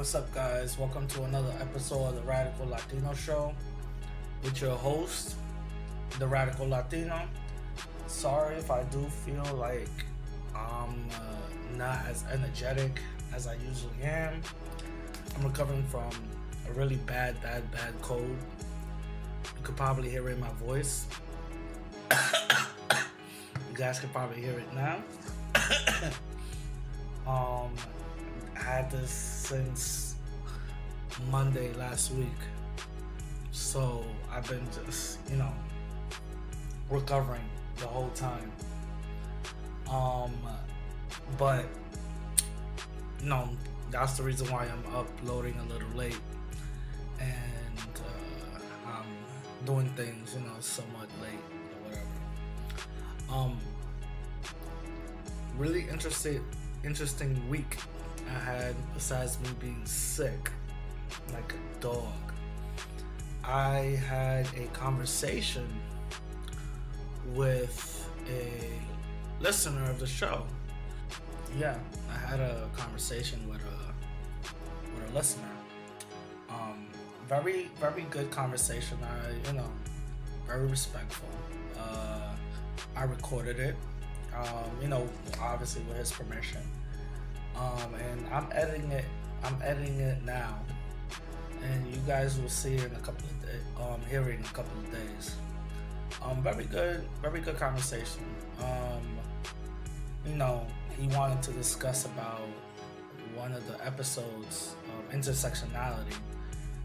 What's up, guys? Welcome to another episode of the Radical Latino Show with your host, the Radical Latino. Sorry if I do feel like I'm not as energetic as I usually am. I'm recovering from a really bad cold. You could probably hear it in my voice. You guys can probably hear it now. I had this since Monday last week, so I've been just, recovering the whole time. But that's the reason why I'm uploading a little late, and I'm doing things, somewhat late or whatever. Really interesting week I had, besides me being sick like a dog. I had a conversation with a listener of the show. Yeah, I had a conversation with a listener. Very good conversation. Very respectful. I recorded it. Obviously with his permission. And I'm editing it now, and you guys will see it in a couple of days. Hear it in a couple of days. Very good conversation. He wanted to discuss about one of the episodes, intersectionality,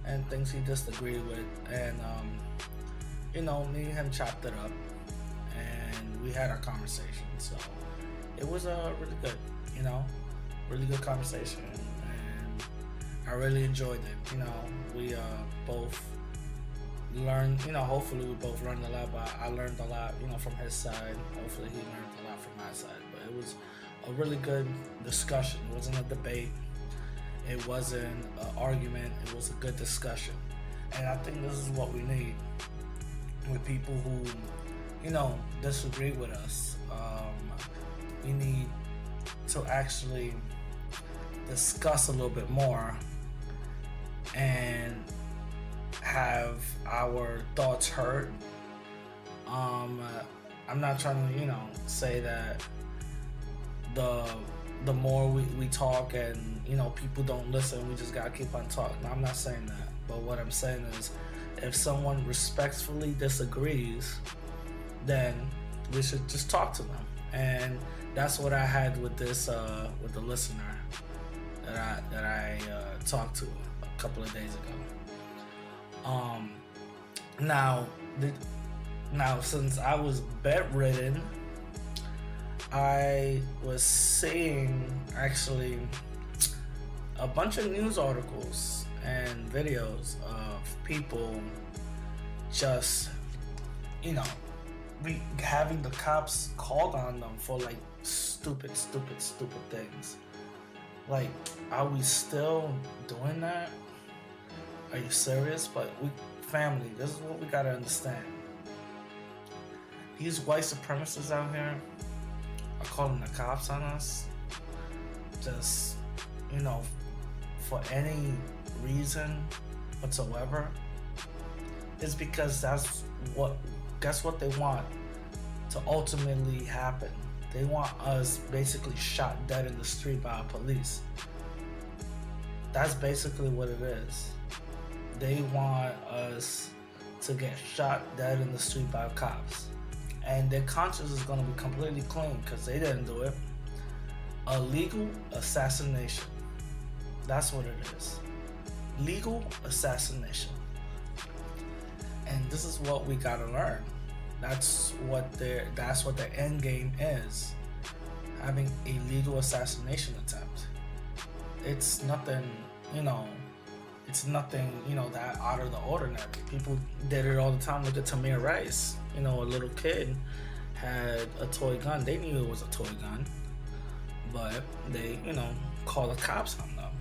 and things he disagreed with, and me and him chopped it up, and we had our conversation. So it was really good, really good conversation, and I really enjoyed it. We both learned, hopefully we both learned a lot, but I learned a lot, from his side. Hopefully he learned a lot from my side, but it was a really good discussion. It wasn't a debate. It wasn't an argument. It was a good discussion. And I think this is what we need with people who, disagree with us. We need to actually discuss a little bit more and have our thoughts heard. I'm not trying to, say that the more we talk and, people don't listen, we just gotta keep on talking. No, I'm not saying that. But what I'm saying is, if someone respectfully disagrees, then we should just talk to them. And that's what I had with this, with the listener that I talked to a couple of days ago. Now since I was bedridden, I was seeing actually a bunch of news articles and videos of people just, having the cops called on them for like stupid things. Like, are we still doing that? Are you serious? But family, this is what we gotta understand. These white supremacists out here are calling the cops on us, just, for any reason whatsoever. It's because that's what they want to ultimately happen. They want us basically shot dead in the street by police. That's basically what it is. They want us to get shot dead in the street by cops. And their conscience is going to be completely clean because they didn't do it. A legal assassination. That's what it is. Legal assassination. And this is what we got to learn. That's what their end game is. Having a legal assassination attempt. It's nothing, that out of the ordinary. People did it all the time. Look at Tamir Rice. A little kid had a toy gun. They knew it was a toy gun, but they, called the cops on them,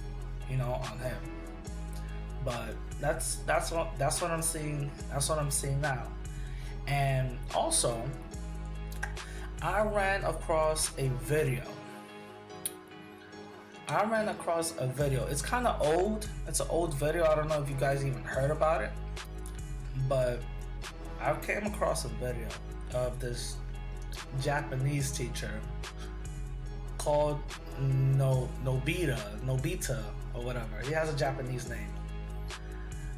on him. But that's what I'm seeing. That's what I'm seeing now. And also, I ran across a video I ran across a video. It's kind of old. It's an old video. I don't know if you guys even heard about it, but I came across a video of this Japanese teacher called Nobita or whatever. He has a Japanese name.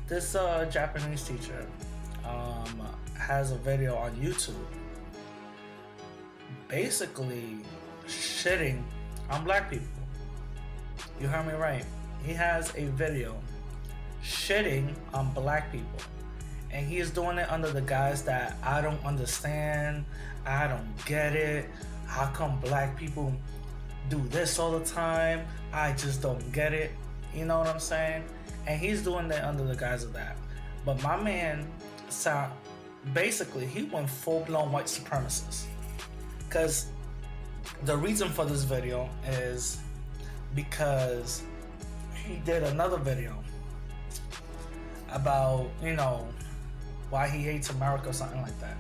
This Japanese teacher has a video on YouTube basically shitting on black people. You heard me right. He has a video shitting on black people. And he is doing it under the guise that I don't understand, I don't get it, how come black people do this all the time, I just don't get it, you know what I'm saying? And he's doing it under the guise of that. But my man, basically, he went full-blown white supremacist. Because the reason for this video is because he did another video about, why he hates America or something like that.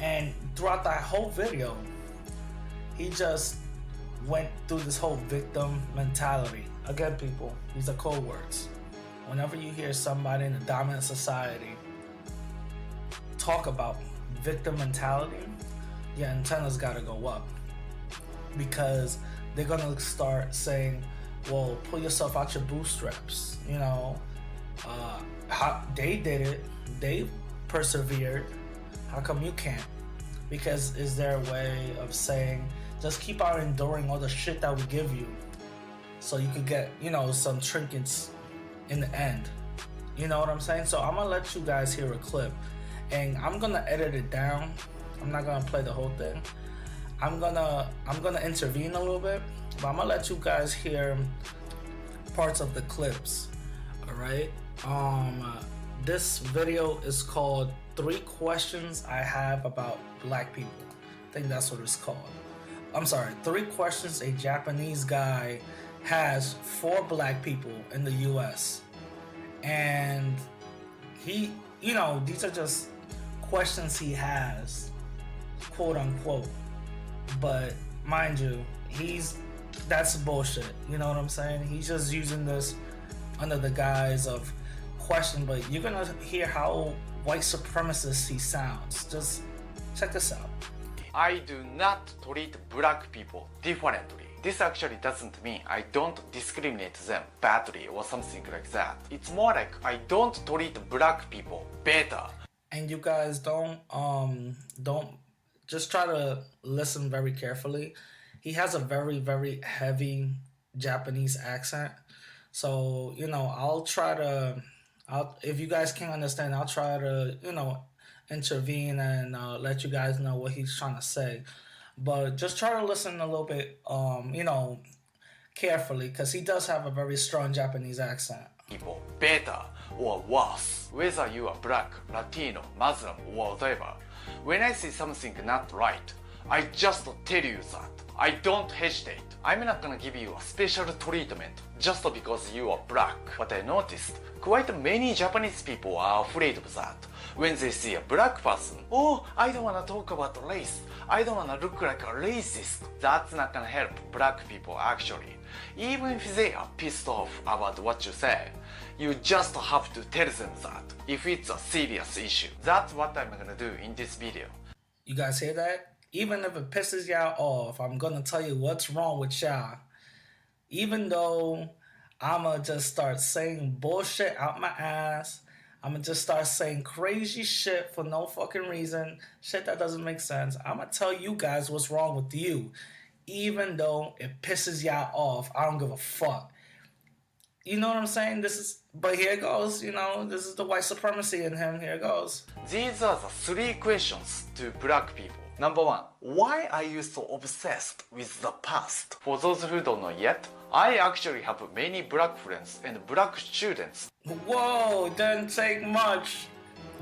And throughout that whole video, he just went through this whole victim mentality. Again, people, these are code words. Whenever you hear somebody in a dominant society talk about victim mentality, your antennas gotta go up. Because they're gonna start saying, well, pull yourself out your bootstraps. How they did it, they persevered, how come you can't? Because is there a way of saying, just keep on enduring all the shit that we give you so you could get, some trinkets in the end? You know what I'm saying? So I'm gonna let you guys hear a clip, and I'm gonna edit it down. I'm not gonna play the whole thing. I'm gonna intervene a little bit, but I'm gonna let you guys hear parts of the clips. All right. This video is called 3 Questions I Have About Black People. I think that's what it's called. I'm sorry, 3 questions a Japanese guy has for black people in the US. And he, these are just questions he has, quote unquote. But mind you, that's bullshit. You know what I'm saying? He's just using this under the guise of question, but you're gonna hear how white supremacist he sounds. Just check this out. I do not treat black people differently. This actually doesn't mean I don't discriminate them badly or something like that. It's more like I don't treat black people better. And you guys don't just try to listen very carefully. He has a very, very heavy Japanese accent. So, if you guys can't understand, I'll try to, intervene and let you guys know what he's trying to say. But just try to listen a little bit, carefully, because he does have a very strong Japanese accent. People better or worse, whether you are black, Latino, Muslim, or whatever. When I see something not right, I just tell you that. I don't hesitate. I'm not gonna give you a special treatment just because you are black. But I noticed quite many Japanese people are afraid of that. When they see a black person, oh, I don't wanna talk about race. I don't wanna look like a racist. That's not gonna help black people actually. Even if they are pissed off about what you say, you just have to tell them that if it's a serious issue. That's what I'm gonna do in this video. You guys hear that? Even if it pisses y'all off, I'm gonna tell you what's wrong with y'all. Even though I'ma just start saying bullshit out my ass, I'ma just start saying crazy shit for no fucking reason, shit that doesn't make sense, I'ma tell you guys what's wrong with you. Even though it pisses y'all off, I don't give a fuck. You know what I'm saying? But here it goes, this is the white supremacy in him, here it goes. These are the 3 questions to black people. Number 1, why are you so obsessed with the past? For those who don't know yet, I actually have many black friends and black students. Whoa, didn't take much.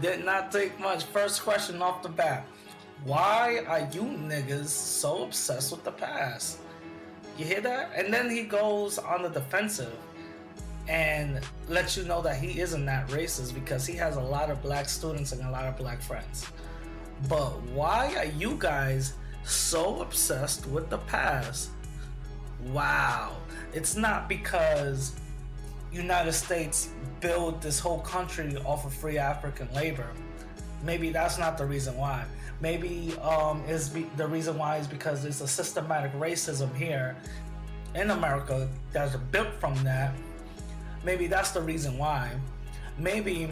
Did not take much. First question off the bat. Why are you niggas so obsessed with the past? You hear that? And then he goes on the defensive and lets you know that he isn't that racist because he has a lot of black students and a lot of black friends. But why are you guys so obsessed with the past? Wow. it's not because United States built this whole country off of free African labor. Maybe that's not the reason why. Maybe the reason why is because there's a systematic racism here in America that's built from that. Maybe that's the reason why. Maybe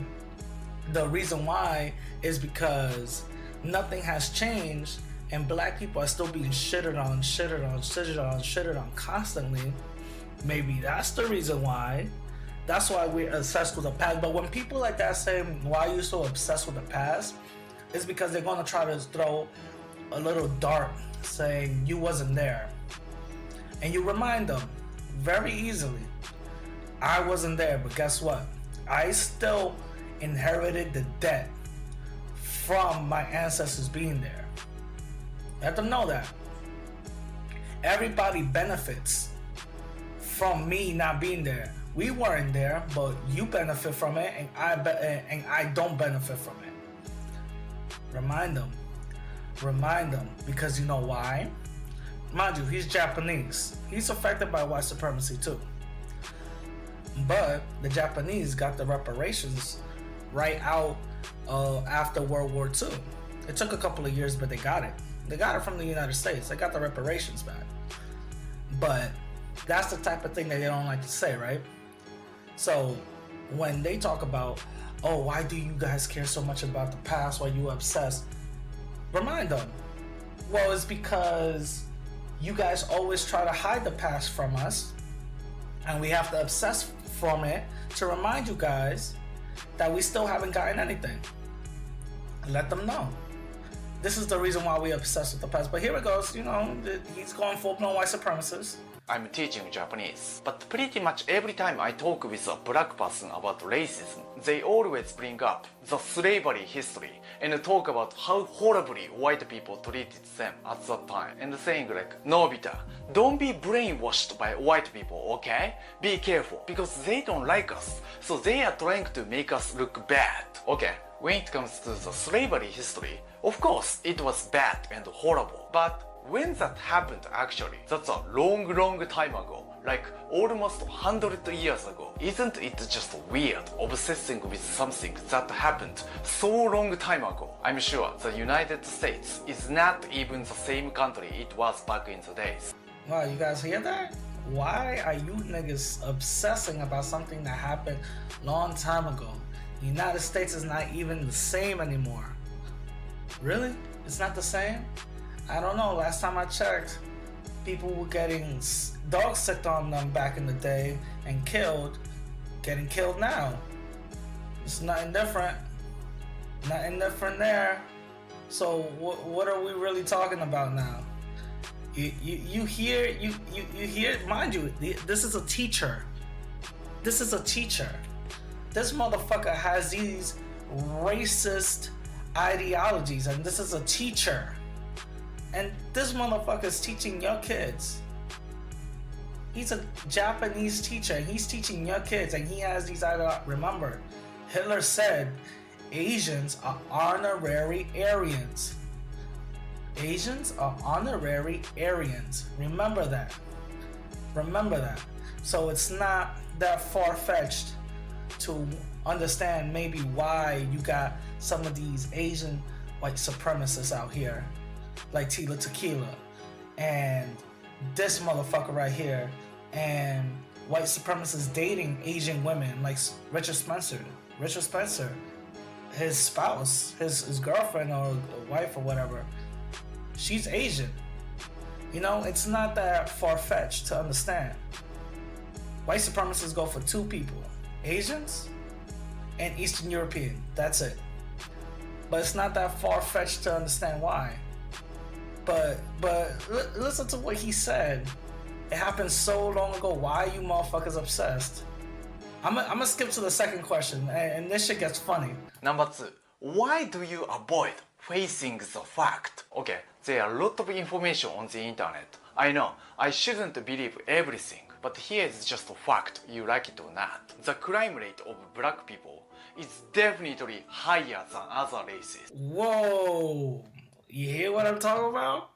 the reason why is because nothing has changed and black people are still being shitted on constantly. Maybe that's the reason why. That's why we're obsessed with the past. But when people like that say, why are you so obsessed with the past? It's because they're going to try to throw a little dart saying you wasn't there. And you remind them very easily, I wasn't there, but guess what? I still inherited the debt from my ancestors being there. Let them know that. Everybody benefits from me not being there. We weren't there, but you benefit from it, and I don't benefit from it. Remind them, because you know why? Mind you, he's Japanese. He's affected by white supremacy too. But the Japanese got the reparations right out after World War II. It took a couple of years, but they got it. They got it from the United States. They got the reparations back. But that's the type of thing that they don't like to say, right? So when they talk about, oh, why do you guys care so much about the past? Why are you obsessed? Remind them. Well, it's because you guys always try to hide the past from us, and we have to obsess from it to remind you guys that we still haven't gotten anything. Let them know. This is the reason why we obsess with the past. But here it goes, he's going full-blown white supremacist. I'm teaching Japanese, but pretty much every time I talk with a black person about racism, they always bring up the slavery history and talk about how horribly white people treated them at that time, and saying like, Nobita, don't be brainwashed by white people, okay? Be careful, because they don't like us, so they are trying to make us look bad. Okay, when it comes to the slavery history, of course it was bad and horrible, but when that happened actually, that's a long time ago, like almost 100 years ago. Isn't it just weird obsessing with something that happened so long time ago? I'm sure the United States is not even the same country it was back in the days. Wow, you guys hear that? Why are you niggas obsessing about something that happened long time ago? The United States is not even the same anymore. Really? It's not the same? I don't know. Last time I checked, people were getting dogs sicked on them back in the day and getting killed now. It's nothing different. Nothing different there. So what are we really talking about now? You hear, mind you, this is a teacher. This is a teacher. This motherfucker has these racist ideologies, and this is a teacher. And this motherfucker is teaching your kids. He's a Japanese teacher. He's teaching your kids, and he has these ideologies. Remember, Hitler said Asians are honorary Aryans. Asians are honorary Aryans. Remember that. Remember that. So it's not that far-fetched to understand maybe why you got some of these Asian white supremacists out here, like Tila Tequila, and this motherfucker right here, and white supremacists dating Asian women like Richard Spencer. Richard Spencer, his spouse, his girlfriend or wife or whatever, she's Asian. It's not that far-fetched to understand. White supremacists go for two people, Asians and Eastern European. That's it. But it's not that far-fetched to understand why. But listen to what he said. It happened so long ago. Why are you motherfuckers obsessed? I'm gonna skip to the second question, and this shit gets funny. Number 2. Why do you avoid facing the fact? Okay, there are a lot of information on the internet. I know, I shouldn't believe everything, but here is just a fact, you like it or not. The crime rate of black people is definitely higher than other races. Whoa, you hear what I'm talking about?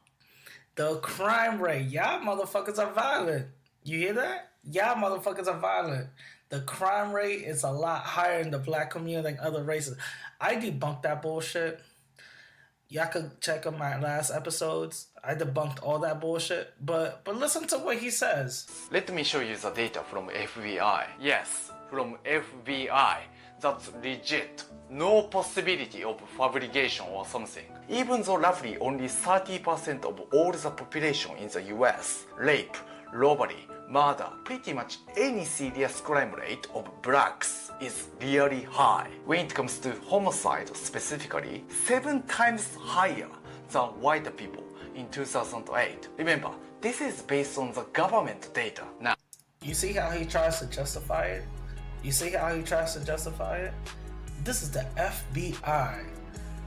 The crime rate. Y'all motherfuckers are violent. You hear that? Y'all motherfuckers are violent. The crime rate is a lot higher in the black community than other races. I debunked that bullshit. Y'all could check on my last episodes. I debunked all that bullshit. But listen to what he says. Let me show you the data from FBI. Yes, from FBI. That's legit. No possibility of fabrication or something. Even though roughly only 30% of all the population in the US rape, robbery, murder, pretty much any serious crime rate of blacks is really high. When it comes to homicide specifically, 7 times higher than white people in 2008. Remember, this is based on the government data. Now, you see how he tries to justify it? You see how he tries to justify it? This is the FBI.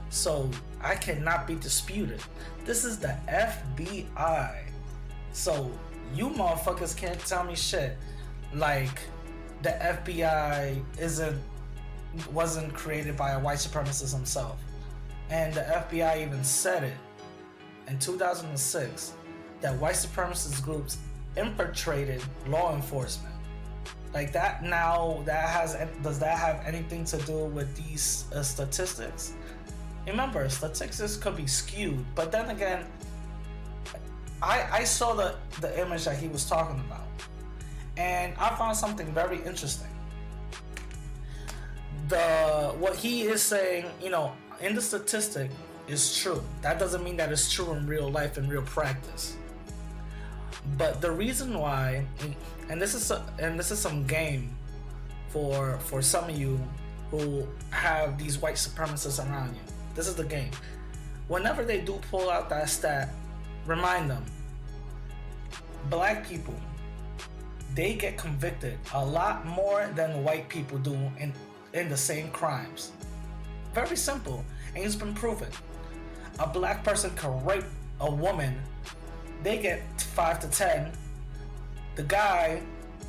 So I cannot be disputed. This is the FBI. So you motherfuckers can't tell me shit like the FBI wasn't created by a white supremacist himself. And the FBI even said it in 2006 that white supremacist groups infiltrated law enforcement. Like that now, does that have anything to do with these statistics? Remember, statistics could be skewed, but then again, I saw the image that he was talking about, and I found something very interesting. What he is saying, in the statistic is true. That doesn't mean that it's true in real life and real practice. But the reason why, and this is some game for some of you who have these white supremacists around you. This is the game. Whenever they do pull out that stat, remind them, black people, they get convicted a lot more than white people do in the same crimes. Very simple, and it's been proven. A black person can rape a woman, they get 5 to 10. The guy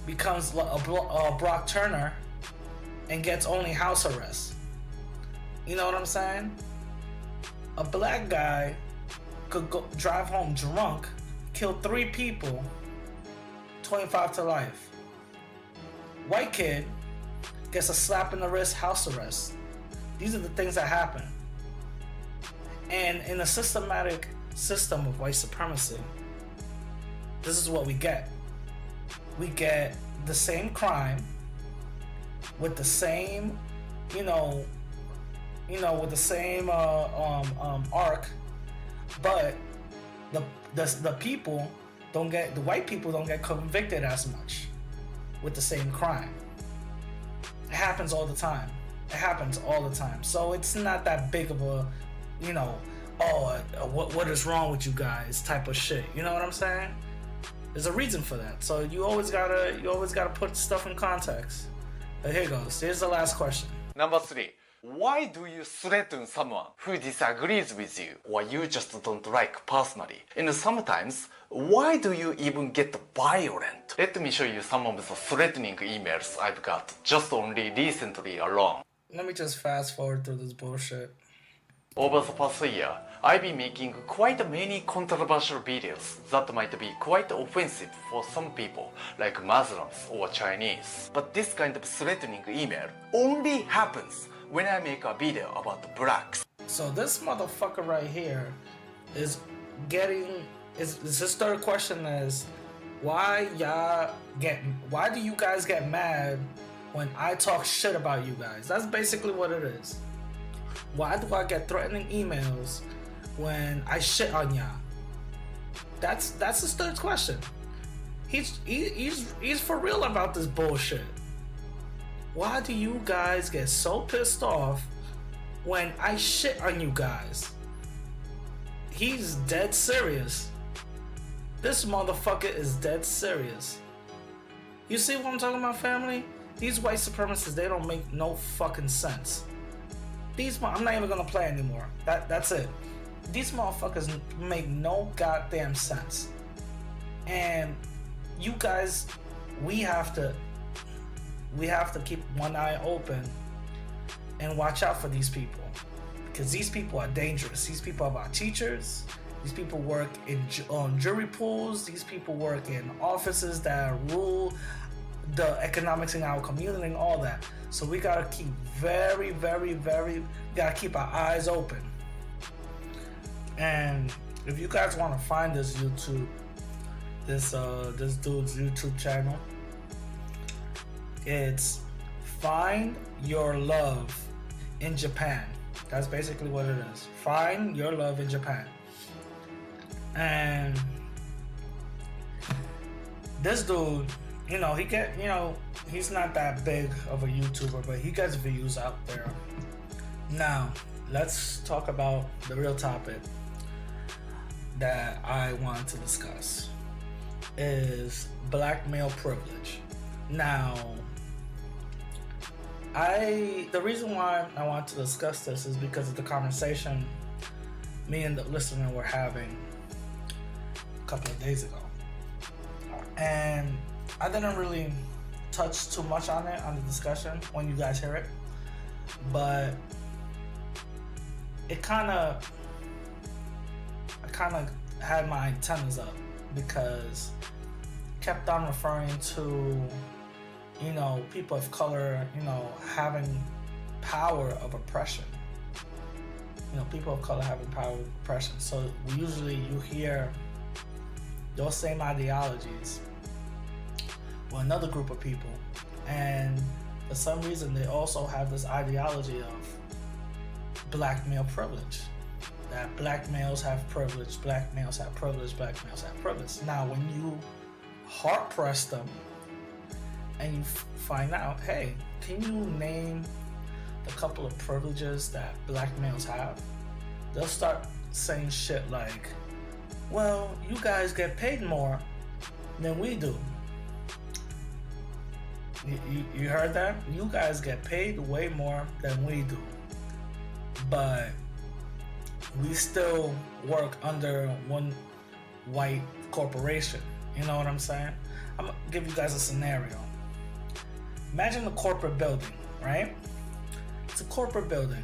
becomes a Brock Turner and gets only house arrest. You know what I'm saying? A black guy could drive home drunk, kill 3 people, 25 to life. White kid gets a slap in the wrist, house arrest. These are the things that happen. And in a systematic system of white supremacy, this is what we get. We get the same crime with the same, with the same arc, but the people don't get, the white people don't get convicted as much with the same crime. It happens all the time. It happens all the time. So it's not that big of a, what is wrong with you guys type of shit. You know what I'm saying? There's a reason for that. So you always gotta put stuff in context. But here goes. Here's the last question. Number 3. Why do you threaten someone who disagrees with you or you just don't like personally? And sometimes, why do you even get violent? Let me show you some of the threatening emails I've got just only recently alone. Let me just fast forward through this bullshit. Over the past year, I've been making quite many controversial videos that might be quite offensive for some people, like Muslims or Chinese. But this kind of threatening email only happens when I make a video about blacks. So this motherfucker right here is his third question is, why do you guys get mad when I talk shit about you guys? That's basically what it is. Why do I get threatening emails when I shit on y'all? That's his third question. He's for real about this bullshit. Why do you guys get so pissed off when I shit on you guys? He's dead serious. This motherfucker is dead serious. You see what I'm talking about, family? These white supremacists, they don't make no fucking sense. I'm not even gonna play anymore. That's it. These motherfuckers make no goddamn sense. And you guys, we have to keep one eye open and watch out for these people, because these people are dangerous. These people are our teachers, These people work on jury pools. These people work in offices that rule the economics in our community and all that. So we gotta keep we gotta keep our eyes open. And if you guys want to find this this dude's YouTube channel, it's Find Your Love in Japan. That's basically what it is. Find Your Love in Japan. And this dude, he's not that big of a YouTuber, but he gets views out there. Now, let's talk about the real topic that I wanted to discuss is black male privilege. Now, the reason why I want to discuss this is because of the conversation me and the listener were having a couple of days ago. And I didn't really touch too much on it, on the discussion, when you guys hear it. But I kind of had my antennas up because it kept on referring to, people of color, having power of oppression. People of color having power of oppression. So usually you hear those same ideologies with another group of people, and for some reason they also have this ideology of black male privilege, that black males have privilege, black males have privilege, black males have privilege. Now when you hard press them and you find out, hey, can you name the couple of privileges that black males have, they'll start saying shit like, well, you guys get paid more than we do. You heard that? You guys get paid way more than we do, but we still work under one white corporation. You know what I'm saying? I'm gonna give you guys a scenario. Imagine a corporate building, right? It's a corporate building,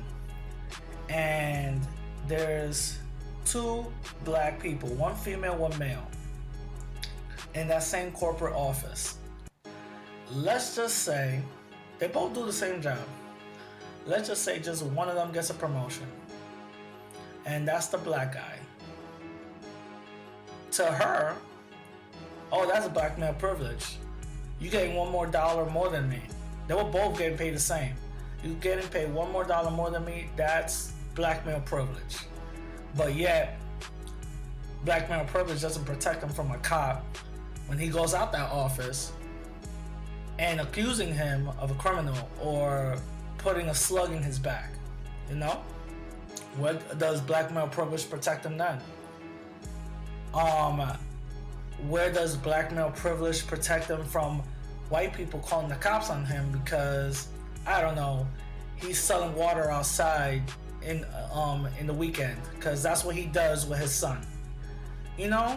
and there's two black people, one female, one male, in that same corporate office. Let's just say they both do the same job. Let's just say just one of them gets a promotion, and that's the black guy. To her, oh, that's a black male privilege. You getting $1 more than me. They were both getting paid the same. You getting paid $1 more than me, that's black male privilege. But yet, black male privilege doesn't protect him from a cop when he goes out that office and accusing him of a criminal or putting a slug in his back. What does black male privilege protect him then? Where does black male privilege protect him from white people calling the cops on him because, I don't know, he's selling water outside in the weekend, because that's what he does with his son.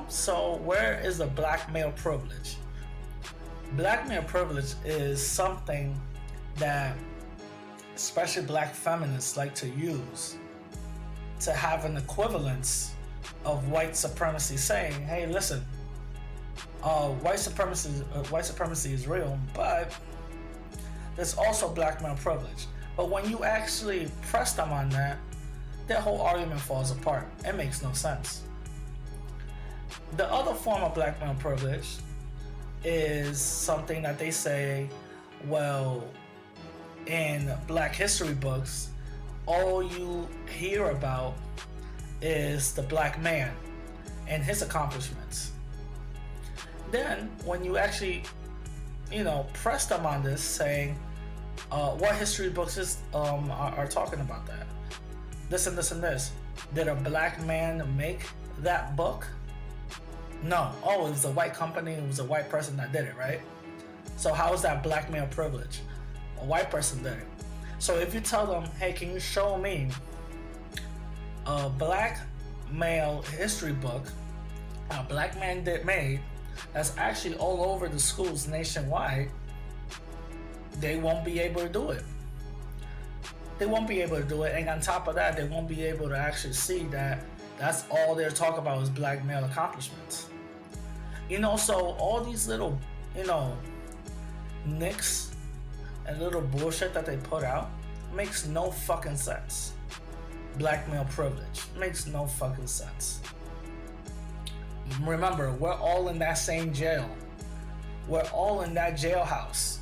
So where is the black male privilege? Black male privilege is something that especially black feminists like to use to have an equivalence of white supremacy, saying, hey, listen, white supremacy is real, but there's also black male privilege. But when you actually press them on that, their whole argument falls apart. It makes no sense. The other form of black male privilege is something that they say, well, in black history books, all you hear about is the black man and his accomplishments. Then, when you actually, press them on this, saying, what history books are talking about that? This and this and this. Did a black man make that book? No. Oh, it was a white company. It was a white person that did it, right? So how is that black male privilege? A white person did it. So if you tell them, hey, can you show me a black male history book a black man made that's actually all over the schools nationwide, they won't be able to do it. They won't be able to do it. And on top of that, they won't be able to actually see that That's all they're talking about is black male accomplishments. You know, so all these little, you know, nicks and little bullshit that they put out makes no fucking sense. Black male privilege makes no fucking sense. Remember, we're all in that same jail. We're all in that jailhouse.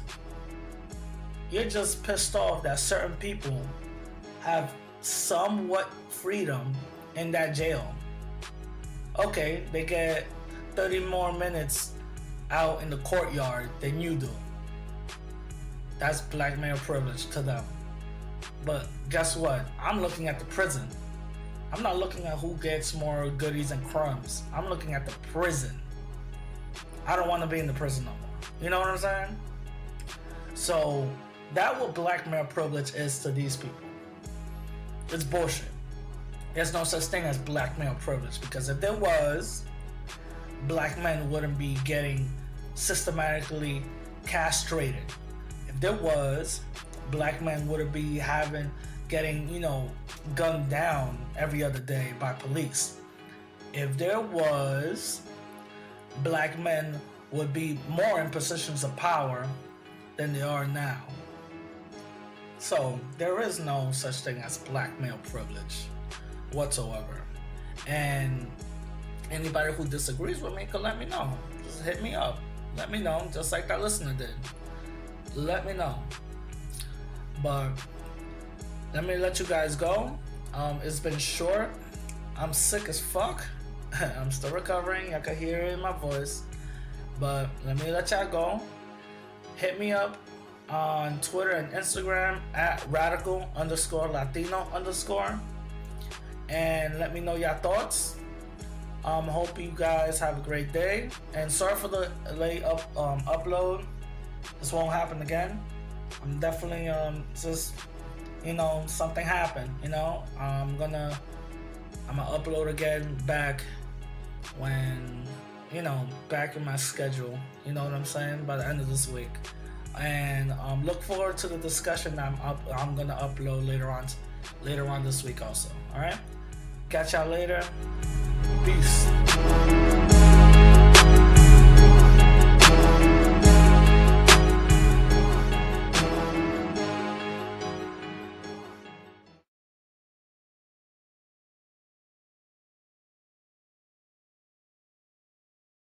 You're just pissed off that certain people have somewhat freedom in that jail. Okay, they get 30 more minutes out in the courtyard than you do. That's black male privilege to them. But guess what? I'm looking at the prison. I'm not looking at who gets more goodies and crumbs. I'm looking at the prison. I don't want to be in the prison no more. You know what I'm saying? So that's what black male privilege is to these people. It's bullshit. There's no such thing as black male privilege, because if there was, black men wouldn't be getting systematically castrated. If there was, black men wouldn't be getting, you know, gunned down every other day by police. If there was, black men would be more in positions of power than they are now. So there is no such thing as black male privilege whatsoever. And anybody who disagrees with me can let me know. Just hit me up. Let me know, just like that listener did. Let me know. But let me let you guys go. It's been short. I'm sick as fuck. I'm still recovering. I can hear it in my voice. But let me let y'all go. Hit me up on Twitter and Instagram at radical_Latino_. And let me know your thoughts. Hope you guys have a great day. And sorry for the late upload. This won't happen again. I'm definitely just, you know, something happened. You know, I'm gonna upload again back when, you know, back in my schedule. You know what I'm saying? By the end of this week. And look forward to the discussion that I'm gonna upload later on this week also. All right. Catch y'all later. Peace.